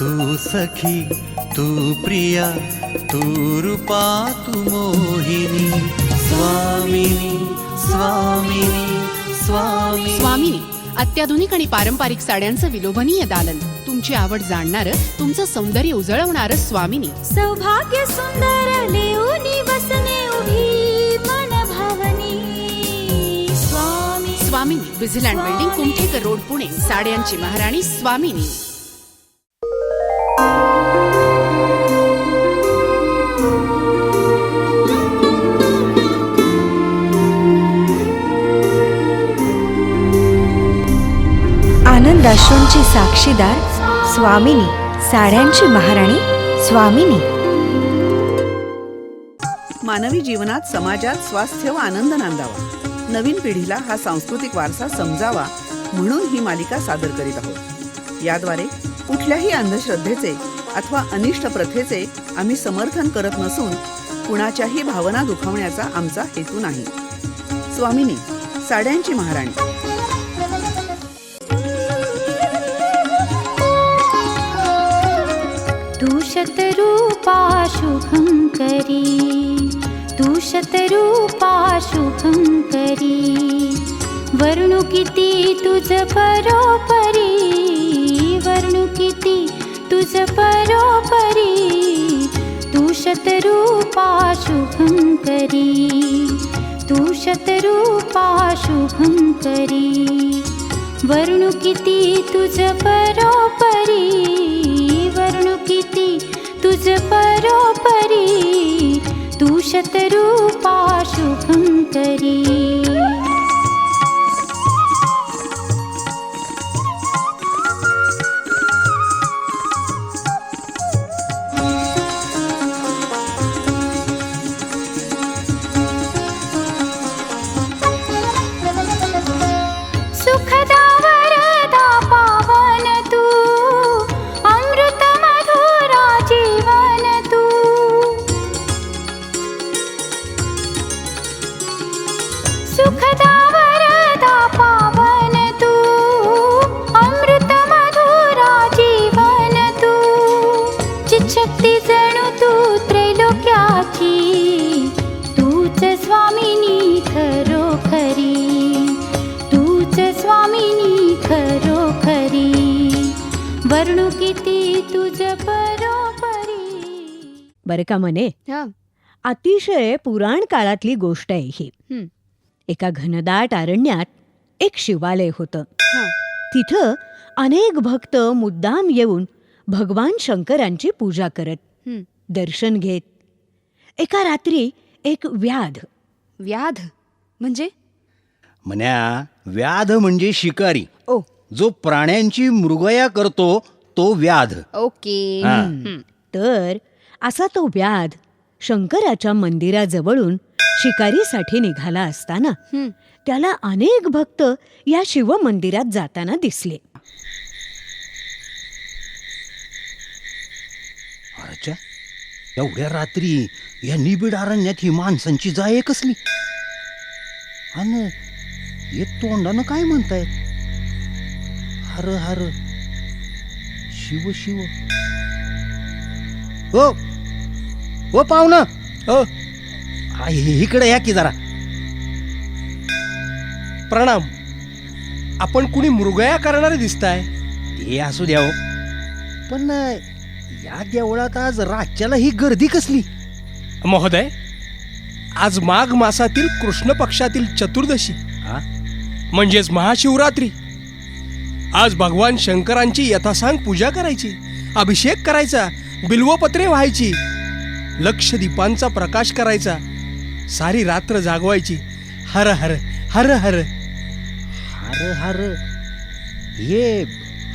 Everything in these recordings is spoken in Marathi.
तू सखी तू प्रिया तू रूपा तू मोहिनी स्वामिनी स्वामिनी स्वामी. स्वामिनी अत्याधुनिक आणि पारंपरिक साड्यांचं विलोभनीय दालन, तुमची आवड जाणणारं, तुमचं सौंदर्य उजळवणारं स्वामिनी. सौभाग्य सुंदर लेऊनी वसने उभी मन भावनी स्वामी. स्वामिनी विझिलँड बिल्डिंग, कुमठेकर रोड, पुणे. साड्यांची महाराणी स्वामिनी. आनंदाश्रूंची साक्षीदार स्वामिनी, साड्यांची महाराणी स्वामिनी. मानवी जीवनात, समाजात स्वास्थ्य व आनंद नांदावा, नवीन पिढीला हा सांस्कृतिक वारसा समजावा म्हणून ही मालिका सादर करीत आहोत. याद्वारे कुठल्याही अंधश्रद्धेचे अथवा अनिष्ट प्रथेचे आम्ही समर्थन करत नसून कुणाच्याही भावना दुखावण्याचा आमचा हेतू नाही. स्वामिनी, साड्यांची महाराणी. तू शतरूपा शुभंकरी, तू शतरूपा शुभंकरी, वर्णू किती तुझ परोपरी, वर्णू किती तुझ परोपरी. तू शतरूपा शुभंकरी, तू शतरूपा शुभंकरी, वर्णू किती तुझ परोपरी, वर्णू किती तुझ परोपरी. तू शतरूपा शुभंकरी. सुखदा वरदा पावन तू, अमृत मधुरा जीवन तू. सुखदा वरदा पावन तू, अमृत मधुरा जीवन तू. चिच्छक्ती जणू तू त्रैलोक्याची, तूच स्वामिनी खरोखरी, तूच स्वामिनी खरोखरी. वर्णू किती तुझ परोपरी. बरं का मने, अतिशय पुराण काळातली गोष्ट आहे ही. एका घनदाट अरण्यात एक शिवालय होतं. तिथं अनेक भक्त मुद्दाम येऊन भगवान शंकरांची पूजा करत, दर्शन घेत. एका रात्री एक व्याध. व्याध म्हणजे? म्हण्या, व्याध म्हणजे शिकारी. ओ, जो प्राण्यांची मृगया करतो तो व्याध. ओके. तर असा तो व्याध शंकराच्या मंदिराजवळून शिकारीसाठी निघाला असताना त्याला अनेक भक्त या शिवमंदिरात जाताना दिसले. अच्छा, एवढ्या रात्री या निबिड अरण्यात ही माणसांची जाय कसली? आणि हे तोंडानं काय म्हणतायत? हर हर शिव शिव. ओ ओ पाहुणं, इकडे या की जरा. प्रणाम. आपण कुणी मृगया करणारे दिसताय. ते असू द्या हो, पण या देवळात आज रातच्याला ही गर्दी कसली? महोदय, आज माघ मासातील कृष्ण पक्षातील चतुर्दशी, म्हणजेच महाशिवरात्री. आज भगवान शंकरांची यथासांग पूजा करायची, अभिषेक करायचा, बिल्वपत्रे व्हायची, लक्ष दीपांचा प्रकाश करायचा, सारी रात्र जागवायची. हर हर हर हर हर हर. हे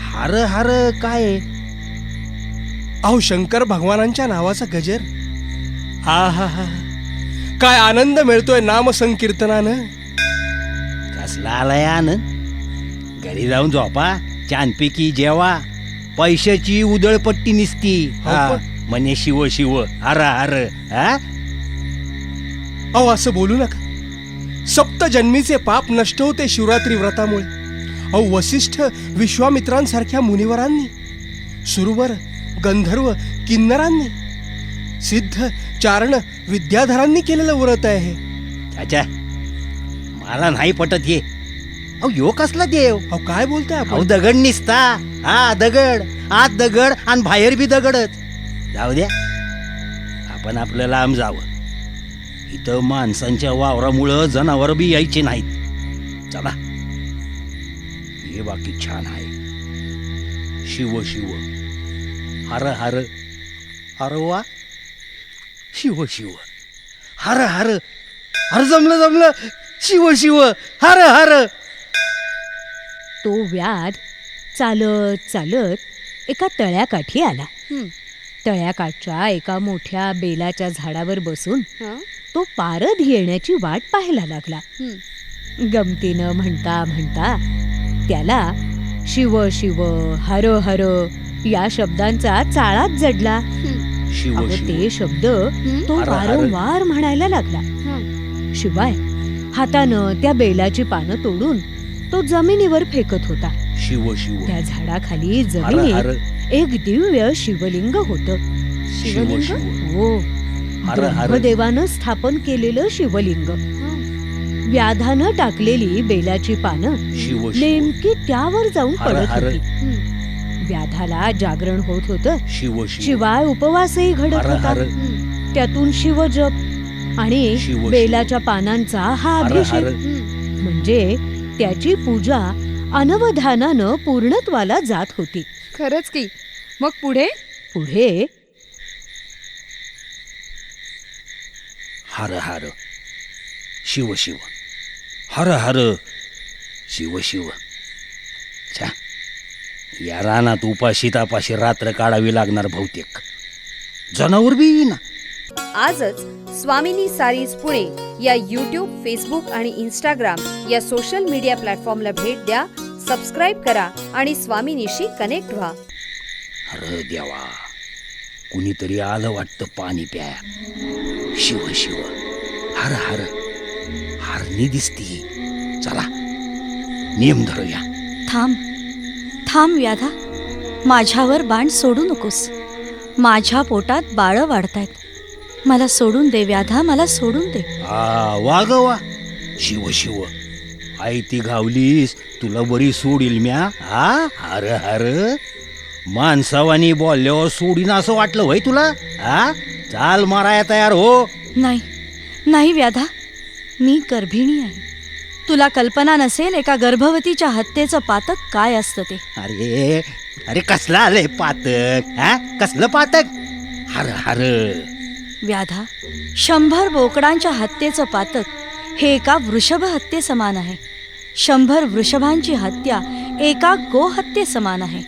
हर हर काय? अहो, शंकर भगवानांच्या नावाचा गजर. हा हा हा, काय आनंद मिळतोय नाम संकीर्तनानं. कसला आलाय आनंद? घरी जाऊन झोपा, छानपैकी जेवा, पैशाची उधळपट्टी निसती. म्हणे शिव शिव हर हर. अहो, असं बोलू नका. सप्तजन्मीचे पाप नष्ट होते शिवरात्री व्रतामुळे. अहो, वसिष्ठ विश्वामित्रांसारख्या मुनिवरांनी सुरवर, गंधर्व, किन्नरांनी, सिद्ध, चारण, विद्याधरांनी केलेलं व्रत आहे हे. अच्छा, मला नाही पटत ये. अहो यो कसला देव? अहो काय बोलताय अहो आपण? दगड निसता. हा दगड, आत दगड आणि बाहेर बी दगडच. जाऊ द्या, आपण आपलं लांब जावं. इथं माणसांच्या वावरामुळं जनावर बी यायचे नाहीत. चला, हे बाकी छान आहे. शिव शिव, हर हर, अरे वा, शिव शिव, हर हर, हर, जमलं जमलं, शिव शिव, हर हर. तो व्याध चालत चालत एका तळ्याकाठी आला. तळ्याकाठच्या एका मोठ्या बेलाच्या झाडावर बसून तो पारद येण्याची वाट पाहायला लागला. गमतीनं म्हणता म्हणता त्याला शिव शिव, हर हर या शब्दांचा चाळाच जडला. शिव अहो, शिव, ते शब्द तो हर हर. वारंवार म्हणायला लागला. शिवाय हातानं त्या बेलाची पानं तोडून तो जमिनीवर फेकत होता. शिव शिव, त्या झाडाखाली हर हर, जमिनीत एक दिव्य शिवलिंग होतं. शिव शिव, हो, हर हर. ब्रह्मदेवानं स्थापन केलेलं शिवलिंग. व्याधानं टाकलेली बेलाची पानं शिव शिव, नेमकी त्यावर जाऊन हर पडत हर. होती. व्याधाला जागरण होत होतं. शिव शिव, शिवाय उपवासही घडत हर होता. हर, त्यातून शिवजप आणि शिव शिव. बेलाच्या पानांचा हा हर अभिषेक हर. म्हणजे त्याची पूजा अनवधानानं पूर्णत्वाला जात होती. खरंच की. मग पुढे? पुढे हर हर, शिव शिव, हर हर, शिव शिव. छा, या रानात उपाशी तापाशी रात्र काढावी लागणार बहुतेक. जनावर बी ना. आजच स्वामिनी सारीज पुणे या यूट्यूब, फेसबुक आणि इंस्टाग्राम या सोशल मीडिया प्लॅटफॉर्मला भेट द्या, सबस्क्राईब करा आणि स्वामिनीशी कनेक्ट व्हा. अरे देवा, कुणीतरी आलं वाटतं पाणी प्या. शिव शिव, हर हर, हरणी दिसती. चला, नियम धरूया. थांब थांब व्याधा, माझ्यावर बाण सोडू नकोस. माझ्या पोटात बाळं वाढतायत. मला सोडून दे व्याधा, मला सोडून दे. वा ग वा, शिव शिव, आई ती घावलीस, तुला बरी सोडील म्या. हर हर, माणसावानी बोलल्यावर सोडीन असं वाटलं होय तुला? चाल माराया तयार हो. नाही नाही व्याधा, मी गर्भिणी आहे. तुला कल्पना नसेल एका गर्भवतीच्या हत्येचं पातक काय असतं ते. अरे अरे, कसलं आलंय पातक? कसलं पातक? हर हर. व्याधा, 100 बोकडांच्या हत्येचं पातक हे एका वृषभ हत्ये समान आहे. 100 वृषभांची हत्या एका गोहत्ये समान आहे.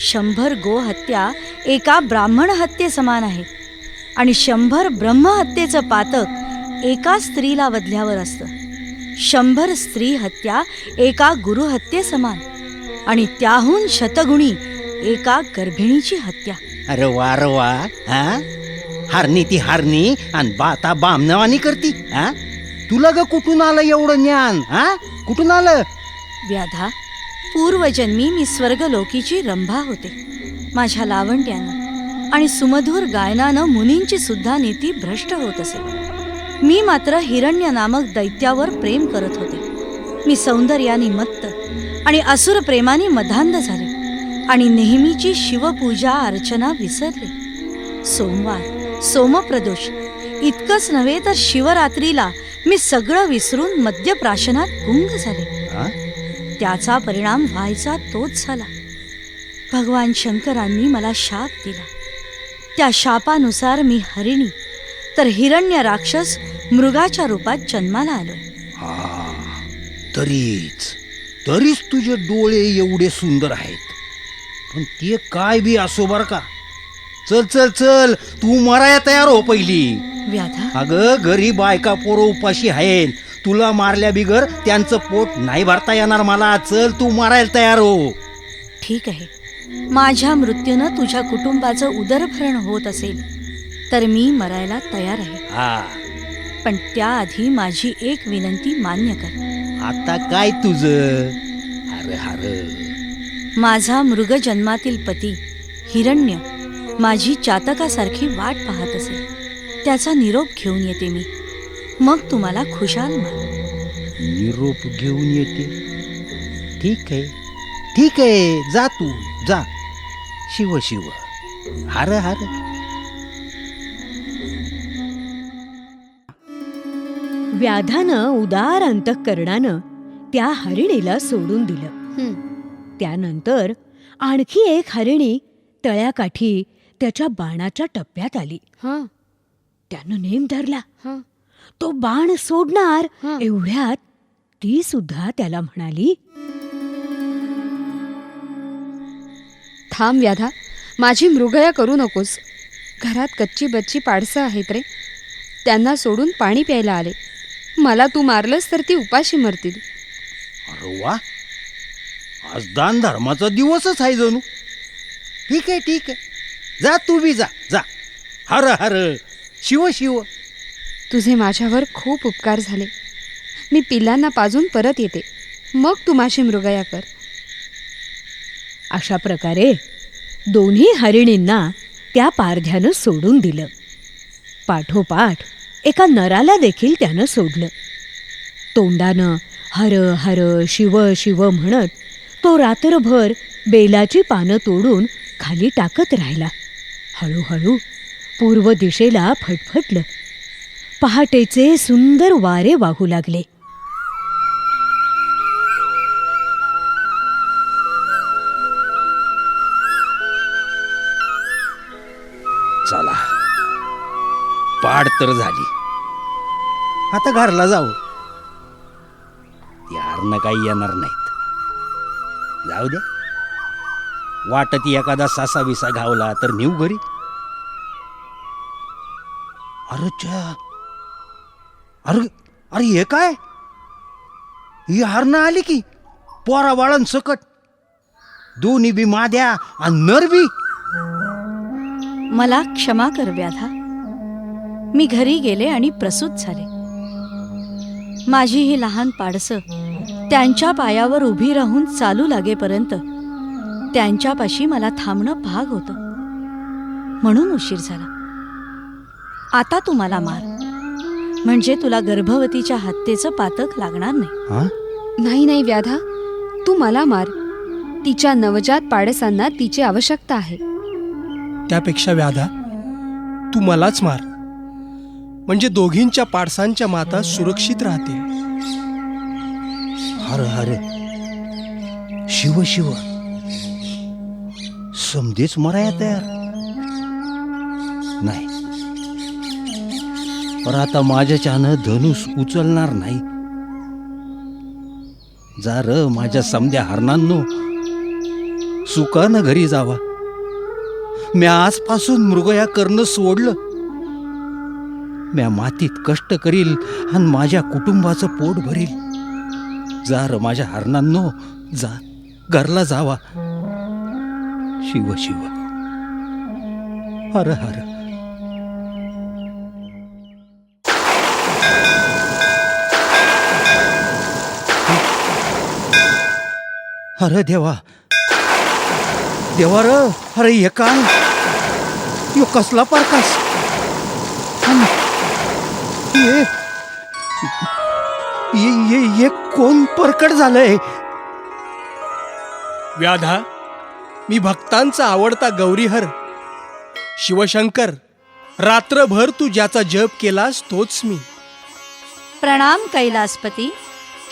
100 गोहत्या एका ब्राह्मण हत्ये समान आहे. आणि 100 ब्रह्महत्येचं पातक एका स्त्रीला वधल्यावर असतं. 100 स्त्री हत्या एका गुरुहत्ये समान आणि त्याहून शतगुणी एका गर्भिणीची हत्या. अरे वार वा. हारणी ती हारणी आणि बाता बामनवानी करती. तुला ग कुठून आलं एवढं ज्ञान? कुठून आलं? व्याधा, पूर्वजन्मी मी स्वर्गलोकीची रंभा होते. माझ्या लावण्यानं आणि सुमधुर गायनानं मुनींची सुद्धा नीती भ्रष्ट होत असे. मी मात्र हिरण्य नामक दैत्यावर प्रेम करत होते. मी सौंदर्याने मत्त आणि असुर प्रेमाने मधांध झाले आणि नेहमीची शिवपूजा अर्चना विसरले. सोमवार, सोमप्रदोष इतकंच नव्हे तर शिवरात्रीला मी सगळं विसरून मद्यप्राशनात गुंग झाले. त्याचा परिणाम व्हायचा तोच झाला. भगवान शंकरांनी मला शाप दिला. त्या शापानुसार मी हरिणी तर हिरण्य राक्षस मृगाच्या रूपात जन्माला आलोय. तरीच तुझे डोळे एवढे सुंदर आहेत. पण ते काय बी असो बर का. चल चल चल, तू मराया तयार हो पहिली. व्याधा, अगं घरी बायका पोरं उपाशी आहेत. तुला मारल्या बिगर त्यांचं पोट नाही भरता येणार मला. चल, तू मारायला तयार हो. ठीक आहे, माझ्या मृत्यूनं तुझ्या कुटुंबाचं उदरभरण होत असेल तर मी मरायला तयार आहे. पण त्याआधी माझी एक विनंती मान्य कर. आता काय तुझं? अरे हर, माझा मृगजन्मातील पती हिरण्य माझी चातकासारखी वाट पाहत असेल. त्याचा निरोप घेऊन येते मी, मग तुम्हाला खुशाल मार. निरोप घेऊन येते. ठीक आहे, ठीक आहे, जा तू जा. शिव शिव, हर हर. व्याधानं उदार अंतःकरणानं त्या हरिणीला सोडून दिलं. त्यानंतर आणखी एक हरिणी तळ्याकाठी त्याच्या बाणाच्या टप्प्यात आली. त्यानं नेम धरला. तो बाण सोडणार एवढ्यात ती सुद्धा त्याला म्हणाली, थांब व्याधा, माझी मृगया करू नकोस. घरात कच्ची बच्ची पाडसं आहेत रे, त्यांना सोडून पाणी प्यायला आले. मला तू मारलंस तर ती उपाशी मरतील. अरे वा, आज दान धर्माचा दिवसच आहे जणू. ठीक आहे, ठीक आहे, जा तू बी जा जा. हर हर, शिव शिव. तुझे माझ्यावर खूप उपकार झाले. मी पिल्लांना पाजून परत येते, मग तू माझी मृगया कर. अशा प्रकारे दोन्ही हरिणींना त्या पारध्यानं सोडून दिलं. पाठोपाठ एका नराला देखील त्यानं सोडलं. तोंडानं हर हर शिव शिव म्हणत तो रात्रभर बेलाची पानं तोडून खाली टाकत राहिला. हळूहळू पूर्व दिशेला फटफटलं. पहाटेचे सुंदर वारे वाहू लागले. चला, पाड तर झाली. आता घरला जाऊ. यारनं काही येणार नाहीत. जाऊ द्या, वाटत एखादा सासा विसा घावला तर नेऊ घरी. अरे अरे हे काय? ही हरणं आली की पोरा बाळन सकट. दोन्ही बी माद्या आणि नर बी. मला क्षमा कर व्याधा. मी घरी गेले आणि प्रसूत झाले. माझी ही लहान पाडसं त्यांच्या पायावर उभी राहून चालू लागेपर्यंत त्यांच्यापाशी मला थांबणं भाग होतं, म्हणून उशीर झाला. आता तू मला मार, म्हणजे तुला गर्भवतीच्या हत्येचं पातक लागणार नाही. नाही नाही व्याधा, तू मला मार. तिच्या नवजात पाडसांना तिची आवश्यकता आहे. त्यापेक्षा व्याधा, तू मलाच मार, म्हणजे दोघींच्या पाडसांच्या माता सुरक्षित राहतील. हर हर, शिव शिव. समधेच मराया तयार नाही. पर आता माझ्याच्यानं धनुष उचलणार नाही. जा र माझ्या समध्या हरणांनो, सुखानं घरी जावा. म्या आजपासून मृगया करणं सोडलं. म्या मातीत कष्ट करील आणि माझ्या कुटुंबाचं पोट भरील. जा र माझ्या हरणांनो, जा घरला जावा. शिव शिव, हर हर. अरे देवा, देवा र. अरे हे काय? यो कसला प्रकाश? ये कोण परकट झालंय? व्याधा, मी भक्तांचा आवडता गौरीहर शिवशंकर. रात्रभर तू ज्याचा जप केलास तोच मी. प्रणाम कैलासपती.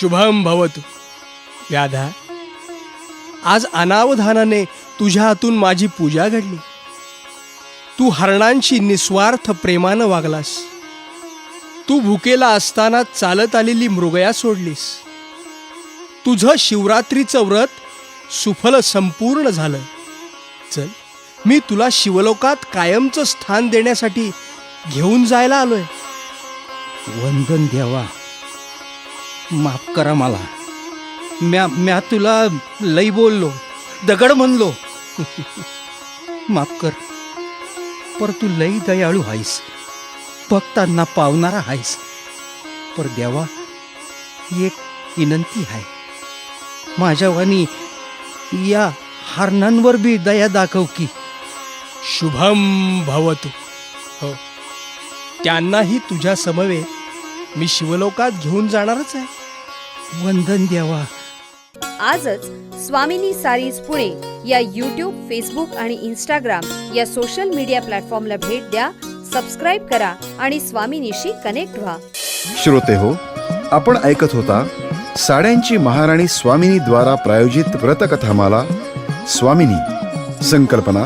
शुभम भवतु. व्याधा, आज अनावधानाने तुझ्या हातून माझी पूजा घडली. तू हरणांशी निस्वार्थ प्रेमानं वागलास. तू भुकेला असताना चालत आलेली मृगया सोडलीस. तुझं शिवरात्रीचं व्रत सुफल संपूर्ण झालं. चल, मी तुला शिवलोकात कायमचं स्थान देण्यासाठी घेऊन जायला आलोय. वंदन देवा, माफ करा मला. म्या तुला लई बोललो, दगड म्हणलो. माफ कर. पर तू लई दयाळू आहेस, भक्तांना पावणारा आहेस. पर देवा, एक विनंती आहे. माझ्या वाणी या हरणांवर बी दया दाखव की. शुभम भवतु. हो, त्यांनाही तुझ्या समवेत मी शिवलोकात घेऊन जाणारच आहे. वंदन देवा. आजच स्वामिनी सारीज पुणे या यूट्यूब, फेसबुक आणि इंस्टाग्राम या सोशल मीडिया प्लॅटफॉर्मला भेट द्या, सबस्क्राईब करा आणि स्वामिनीशी कनेक्ट व्हा. श्रोते हो, आपण ऐकत होता साड्यांची महाराणी स्वामिनी द्वारा प्रायोजित व्रतकथामाला स्वामिनी. संकल्पना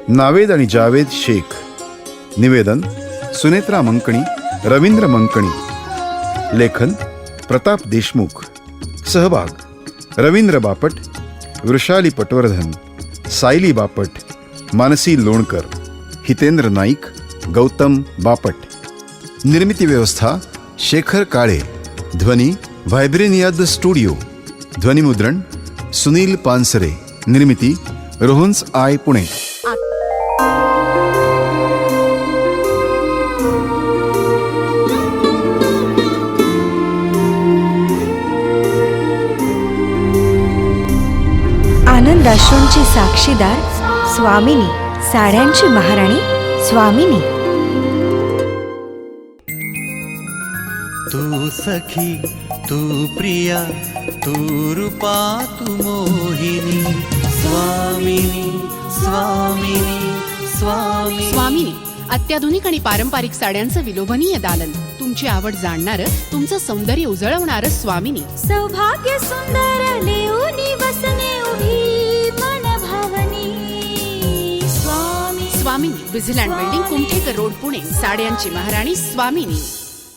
नावेद आणि जावेद शेख. निवेदन सुनेत्रा मंकणी, रवींद्र मंकणी. लेखन प्रताप देशमुख. सहभाग रवींद्र बापट, वृषाली पटवर्धन, सायली बापट, मानसी लोणकर, हितेंद्र नाईक, गौतम बापट. निर्मिती व्यवस्था शेखर काळे. ध्वनी व्हायब्रेनिया द स्टुडिओ. ध्वनिमुद्रण सुनील पानसरे. निर्मिती रोहन्स आय पुणे. आनंदाश्रूंची साक्षीदार स्वामिनी, साड्यांची महाराणी स्वामिनी. तू सखी, तू प्रिया, तू रूपा, तू मोहिनी. स्वामिनी, स्वामिनी, स्वामिनी. स्वामिनी अत्याधुनिक आणि पारंपरिक साड्यांचं विलोभनीय दालन. तुमची आवड जाणणारं, तुमचं सौंदर्य उजळवणारं स्वामिनी. सौभाग्य सुंदर लेऊनी वसने उभी मन भावनी. स्वामी स्वामिनी, विझिलँड बिल्डिंग, कुमठेकर रोड, पुणे. साड्यांची महाराणी स्वामिनी.